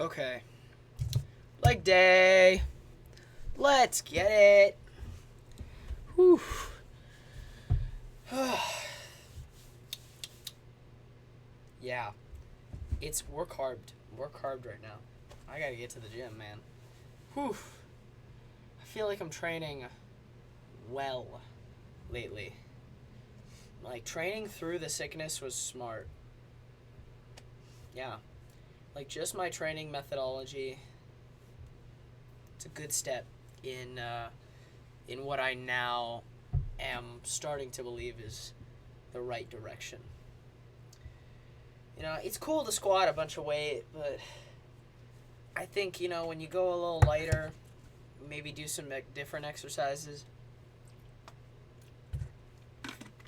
Okay. Leg day. Let's get it. Whew. Yeah. It's work hard. Work hard right now. I gotta get to the gym, man. Whew. I feel like I'm training well lately. Like, training through the sickness was smart. Yeah. Like, just my training methodology. It's a good step in what I now am starting to believe is the right direction. It's cool to squat a bunch of weight, but I think, when you go a little lighter, maybe do some different exercises.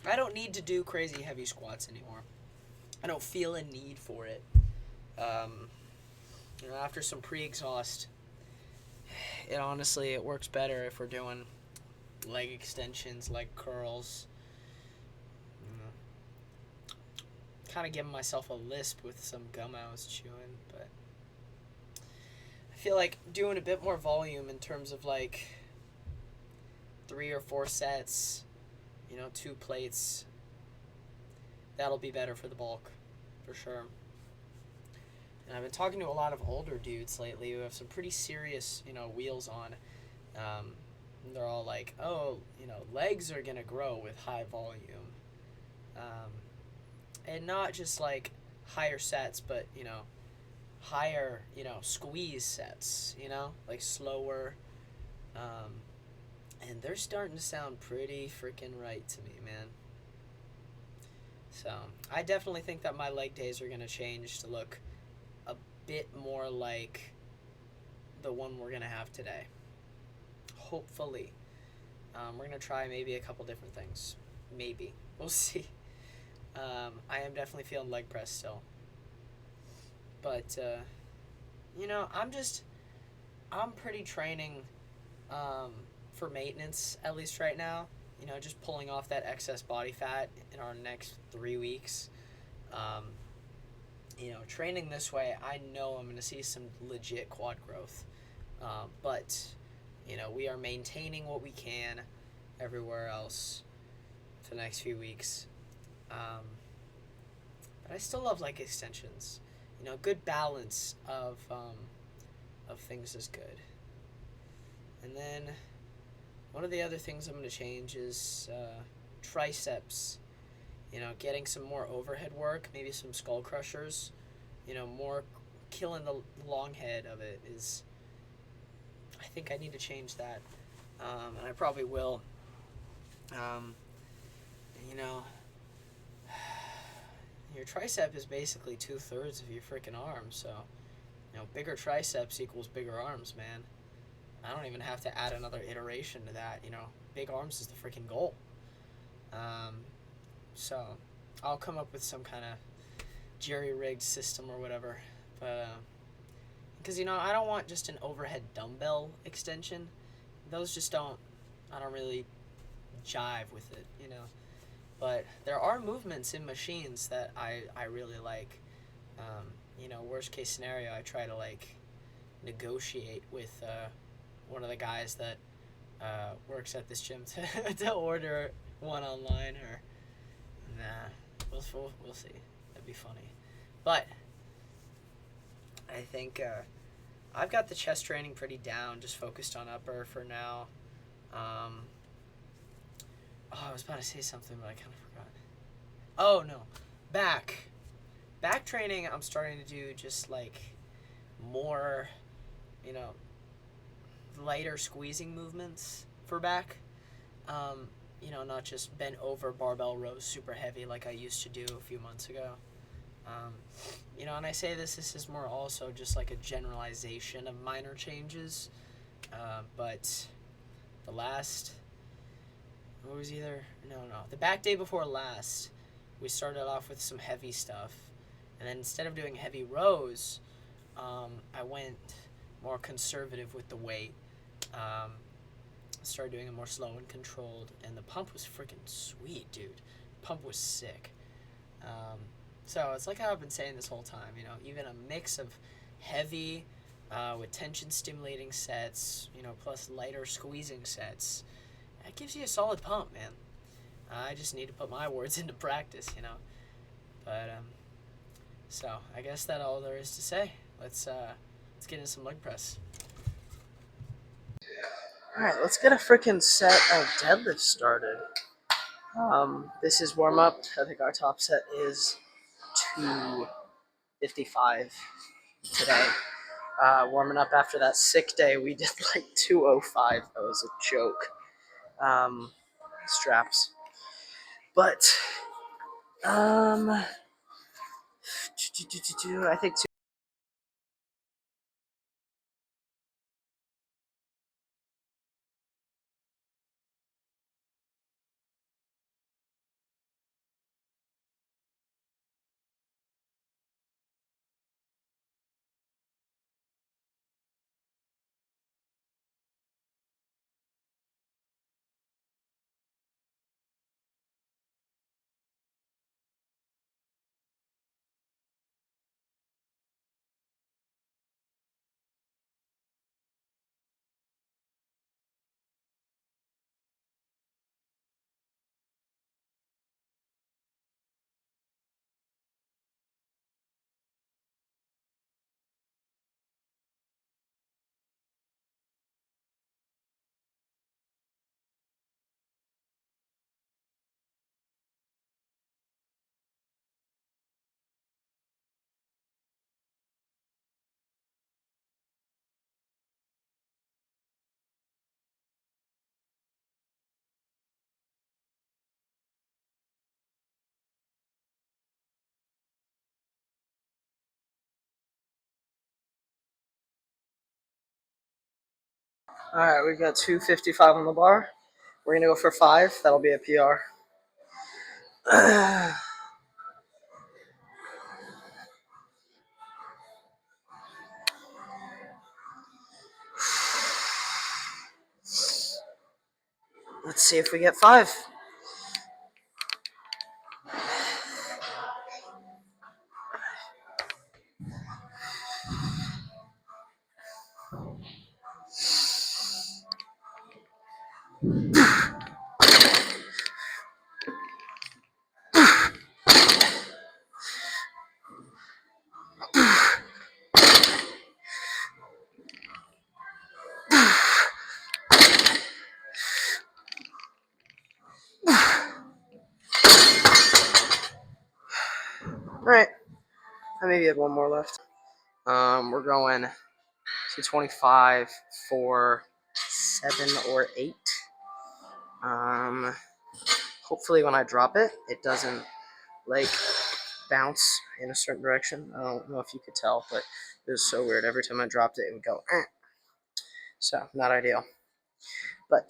I don't need to do crazy heavy squats anymore. I don't feel a need for it. After some pre-exhaust, it works better if we're doing leg extensions, leg curls. Kind of giving myself a lisp with some gum I was chewing, but I feel like doing a bit more volume in terms of like 3 or 4 sets, 2 plates. That'll be better for the bulk, for sure. And I've been talking to a lot of older dudes lately who have some pretty serious, wheels on. They're all like, oh, legs are going to grow with high volume. And not just like higher sets, but, higher, squeeze sets, like slower. And they're starting to sound pretty freaking right to me, man. So I definitely think that my leg days are going to change to look a bit more like the one we're going to have today. Hopefully. We're going to try maybe a couple different things. Maybe. We'll see. I am definitely feeling leg press still. But, I'm pretty training for maintenance, at least right now. Just pulling off that excess body fat in our next 3 weeks. Training this way, I know I'm going to see some legit quad growth. But, we are maintaining what we can everywhere else for the next few weeks. But I still love leg extensions. Good balance of things is good. And then one of the other things I'm going to change is triceps. Getting some more overhead work, maybe some skull crushers. More killing the long head of it is. I think I need to change that, and I probably will. Your tricep is basically 2/3 of your freaking arm, so bigger triceps equals bigger arms, man. I don't even have to add another iteration to that. Big arms is the freaking goal. So I'll come up with some kind of jerry-rigged system or whatever, but because I don't want just an overhead dumbbell extension. Those just don't. I don't really jive with it, But there are movements in machines that I really like. Worst case scenario, I try to negotiate with one of the guys that works at this gym to order one online, or nah, we'll see. That'd be funny. But I think I've got the chest training pretty down, just focused on upper for now. I was about to say something, but I kind of forgot. Oh, no. Back. Back training, I'm starting to do just, more, lighter squeezing movements for back. Not just bent over barbell rows super heavy like I used to do a few months ago. And I say this is more also just like a generalization of minor changes. But the last... the back day before last, we started off with some heavy stuff, and then instead of doing heavy rows, I went more conservative with the weight. Started doing it more slow and controlled, and the pump was freaking sweet, dude. The pump was sick. So it's like how I've been saying this whole time, even a mix of heavy with tension stimulating sets, plus lighter squeezing sets. That gives you a solid pump, man. I just need to put my words into practice. But so I guess that's all there is to say. Let's get into some leg press. All right, let's get a freaking set of deadlifts started. This is warm up. I think our top set is 255 today. Warming up after that sick day, we did like 205. That was a joke. Straps. But, I think All right, we've got 255 on the bar. We're gonna go for 5. That'll be a PR. Let's see if we get 5. All right, I maybe had one more left. We're going 225 for 7 or 8. Hopefully when I drop it, it doesn't like bounce in a certain direction. I don't know if you could tell, but it was so weird. Every time I dropped it, it would go. So not ideal. But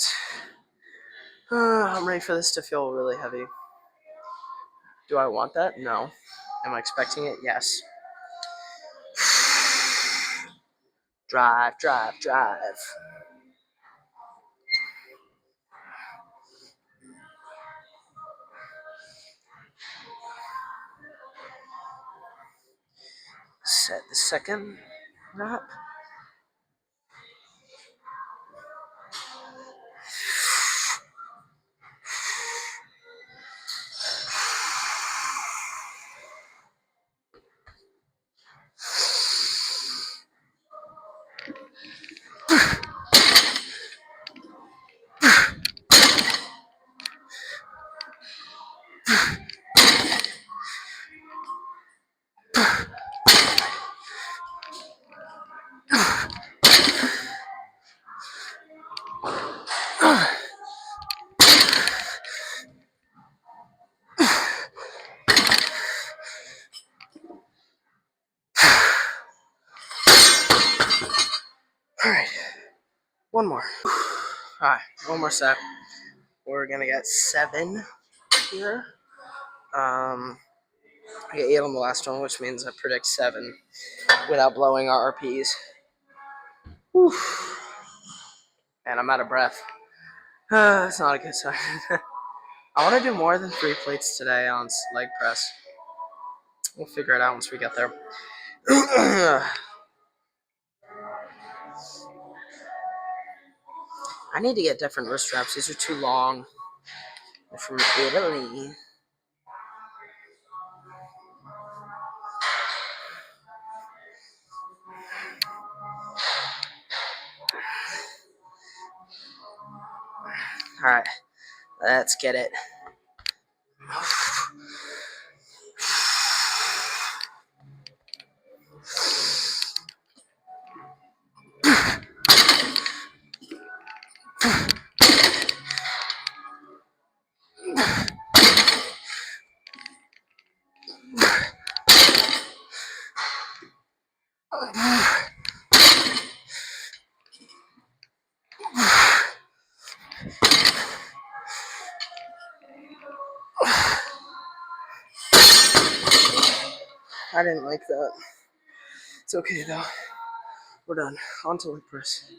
I'm ready for this to feel really heavy. Do I want that? No. Am I expecting it? Yes. Drive, drive, drive. Set the second wrap. All right, one more. All right, one more set. We're gonna get 7 here. I got 8 on the last one, which means I predict 7 without blowing our RPs. Whew. And I'm out of breath. That's not a good sign. I want to do more than 3 plates today on leg press. We'll figure it out once we get there. I need to get different wrist straps. These are too long. They're from Italy. Alright, let's get it. I didn't like that. It's okay though. We're done. On to leg press.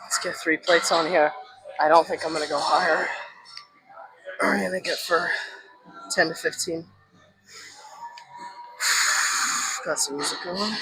Let's get 3 plates on here. I don't think I'm gonna go higher. We're gonna get for 10 to 15. Got some music going.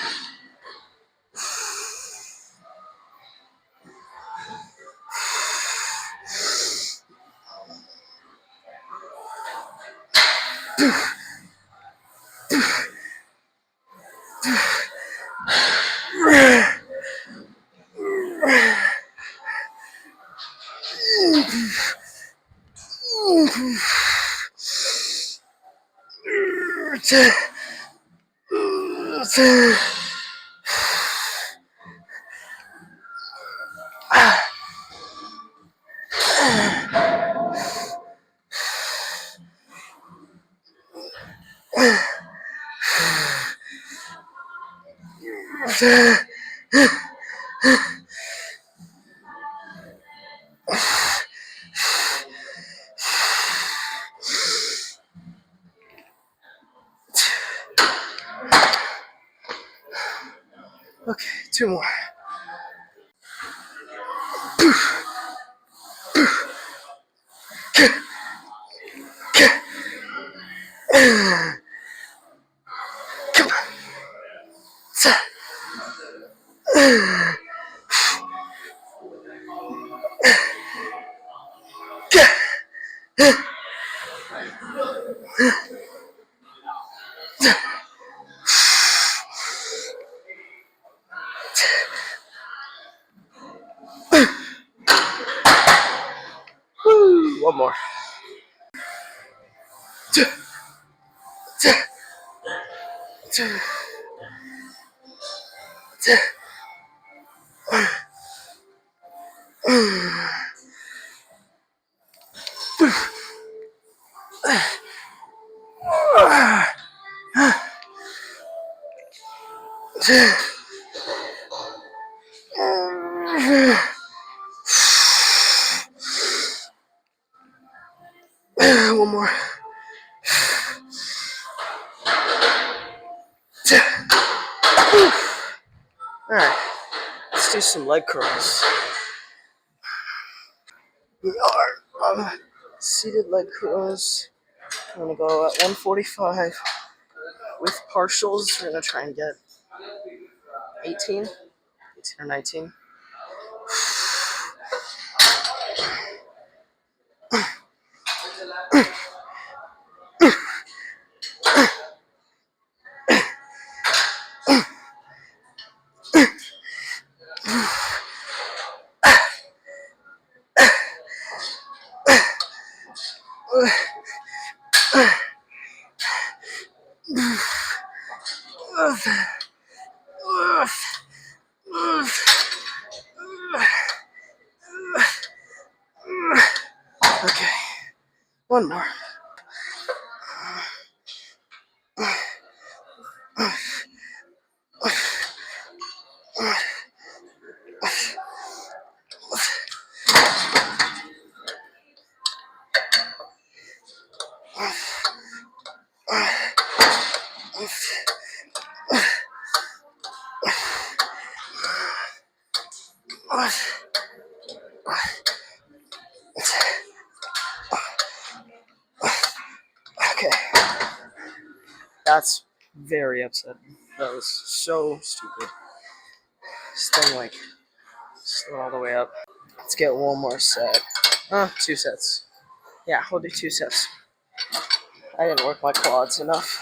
Okay, 2 more. Come on. One more. One more. Alright, let's do some leg curls. We are on seated leg curls. I'm gonna go at 145 with partials. We're gonna try and get 18 or 19. Okay, one more. Okay, that's very upsetting. That was so stupid. This thing like Slow all the way up. Let's get one more set. 2 sets. Yeah, we'll do 2 sets. I didn't work my quads enough.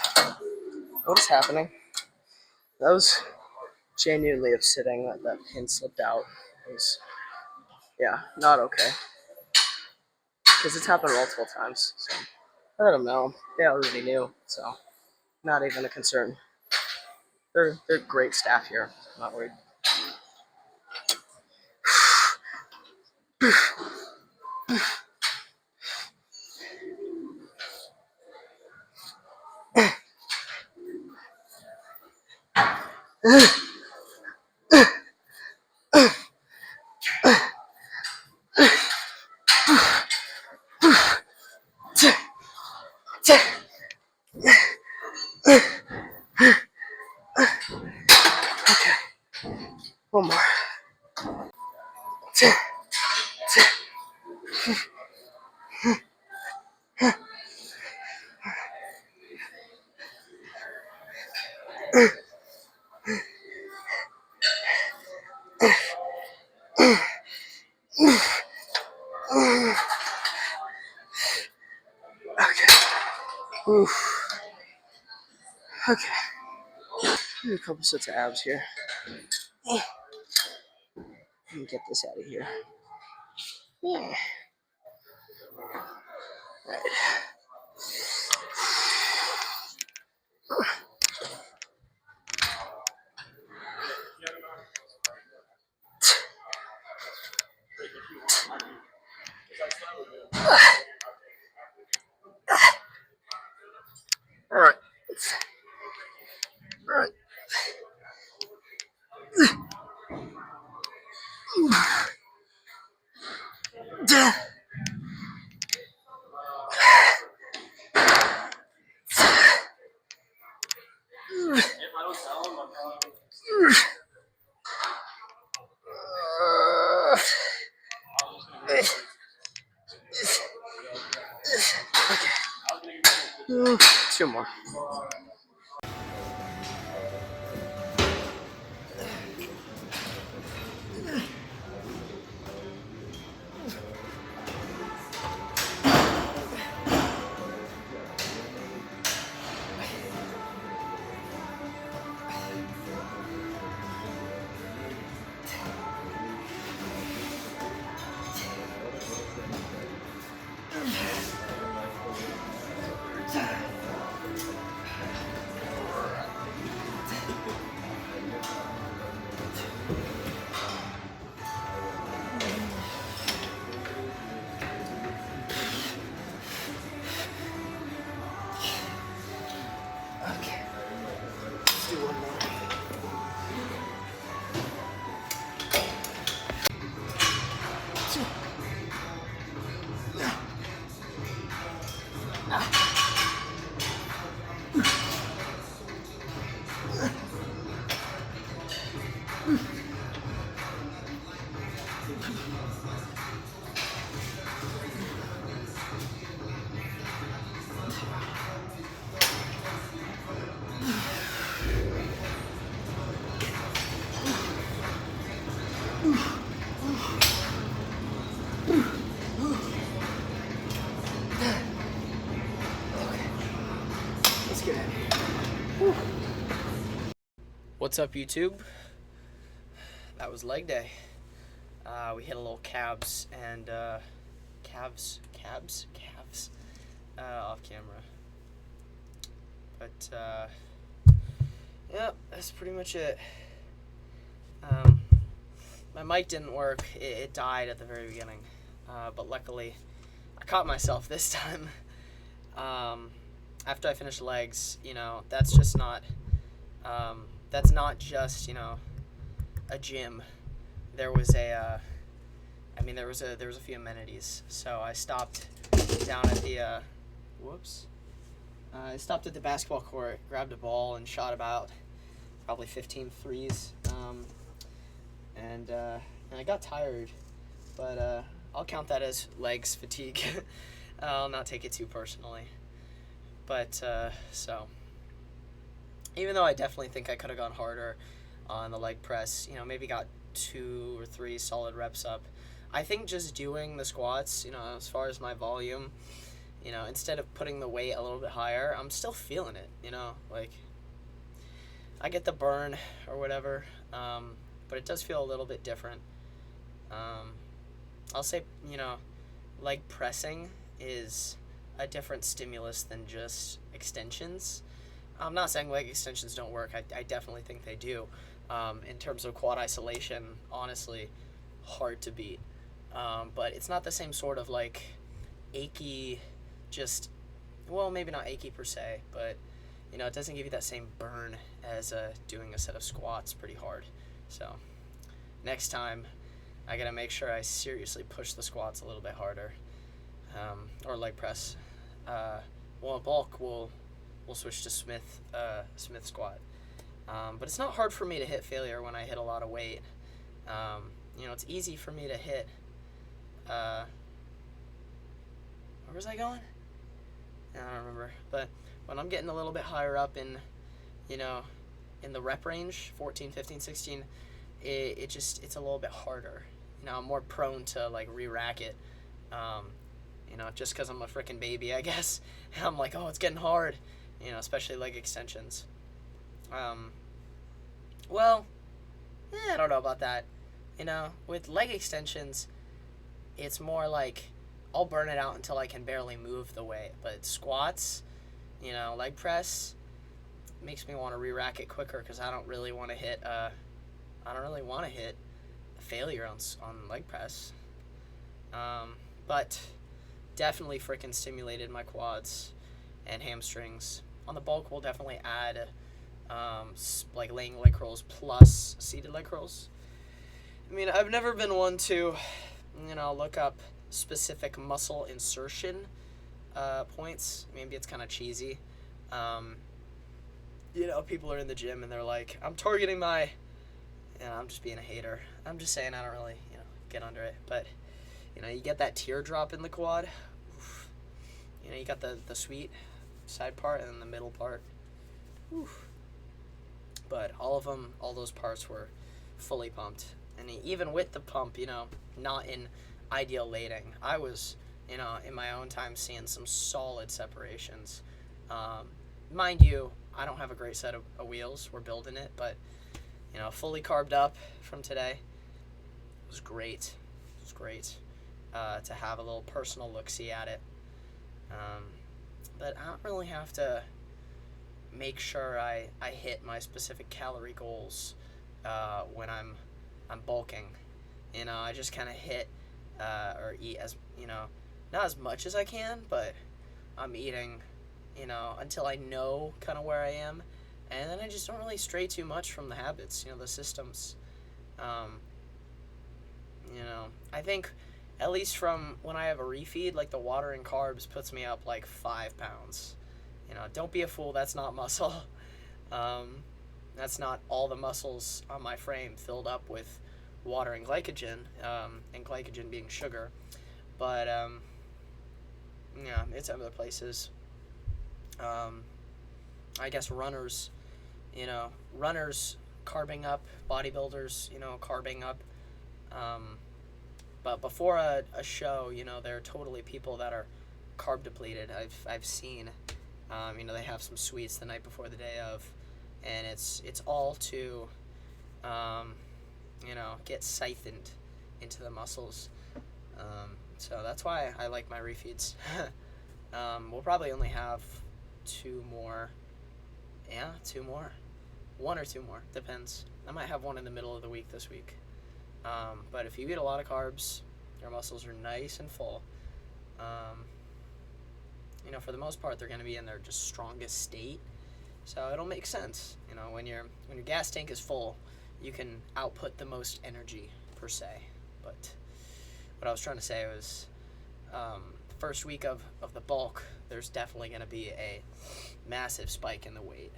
What is happening? That was genuinely upsetting that that pin slipped out. It was, yeah, not okay. Because it's happened multiple times. So I let them know. They already knew. So not even a concern. They're great staff here. Not worried. Okay. One more. Okay. Oof. Okay. Do a couple sets of abs here. Let me get this out of here. Yeah. Right. All right. All right. Okay. 2 more. Okay. Let's do one more. Let's get in. What's up, YouTube? That was leg day. We hit a little calves and calves off camera. But yeah, that's pretty much it. My mic didn't work. It died at the very beginning. But luckily, I caught myself this time. After I finished legs, you know, that's just not, that's not just, you know, a gym. There was a, there was a few amenities. So I stopped down at the, I stopped at the basketball court, grabbed a ball, and shot about probably 15 threes. And I got tired, but I'll count that as legs fatigue. I'll not take it too personally. But so, even though I definitely think I could have gone harder on the leg press, you know, maybe got 2 or 3 solid reps up. I think just doing the squats, you know, as far as my volume, you know, instead of putting the weight a little bit higher, I'm still feeling it, you know, like I get the burn or whatever, but it does feel a little bit different. I'll say, you know, leg pressing is a different stimulus than just extensions. I'm not saying leg extensions don't work. I definitely think they do. In terms of quad isolation, honestly, hard to beat. But it's not the same sort of like achy, just, well, maybe not achy per se, but you know, it doesn't give you that same burn as doing a set of squats pretty hard. So next time, I gotta make sure I seriously push the squats a little bit harder, or leg press. Well, in bulk, we'll switch to Smith squat. But it's not hard for me to hit failure when I hit a lot of weight. You know, it's easy for me to hit. Where was I going? I don't remember. But when I'm getting a little bit higher up in, you know, in the rep range, 14, 15, 16, it's a little bit harder. You know, I'm more prone to like re-rack it. You know, just because I'm a freaking baby, I guess. I'm like, oh, it's getting hard. You know, especially leg extensions. Well, I don't know about that. You know, with leg extensions, it's more like I'll burn it out until I can barely move the weight. But squats, you know, leg press makes me want to re-rack it quicker because I don't really want to hit. I don't really want to hit a failure on leg press. But definitely freaking stimulated my quads and hamstrings. On the bulk, we'll definitely add like laying leg curls plus seated leg curls. I mean, I've never been one to, you know, look up specific muscle insertion points. Maybe it's kind of cheesy. You know, people are in the gym and they're like, I'm targeting my, you know, I'm just being a hater. I'm just saying I don't really, you know, get under it. But, you know, you get that teardrop in the quad. Oof. You know, you got the sweet side part and then the middle part. Oof. But all those parts were fully pumped. And even with the pump, you know, not in ideal lading, I was, you know, in my own time seeing some solid separations. Mind you, I don't have a great set of wheels. We're building it, but, you know, fully carved up from today. It was great. It was great to have a little personal look-see at it. But I don't really have to make sure I hit my specific calorie goals when I'm bulking. You know, I just kind of hit or eat as, you know, not as much as I can, but I'm eating, you know, until I know kind of where I am, and then I just don't really stray too much from the habits, you know, the systems. You know, I think at least from when I have a refeed, like the water and carbs puts me up like 5 pounds. You know, don't be a fool. That's not muscle. That's not all the muscles on my frame filled up with water and glycogen being sugar. But, yeah, it's other places. I guess runners, you know, carbing up, bodybuilders, you know, carbing up. But before a show, you know, there are totally people that are carb depleted. I've seen, you know, they have some sweets the night before the day of, and it's all to, you know, get siphoned into the muscles. So that's why I like my refeeds. We'll probably only have 2 more. Yeah, 2 more. 1 or 2 more, depends. I might have one in the middle of the week this week. But if you eat a lot of carbs, your muscles are nice and full. You know, for the most part, they're going to be in their just strongest state. So it'll make sense. You know, when your gas tank is full, you can output the most energy per se. But what I was trying to say was, first week of the bulk, there's definitely going to be a massive spike in the weight.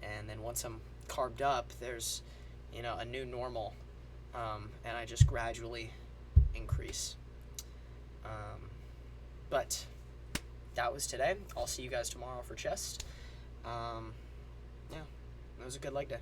And then once I'm carved up, there's, you know, a new normal. And I just gradually increase. But that was today. I'll see you guys tomorrow for chest. Yeah, it was a good leg day.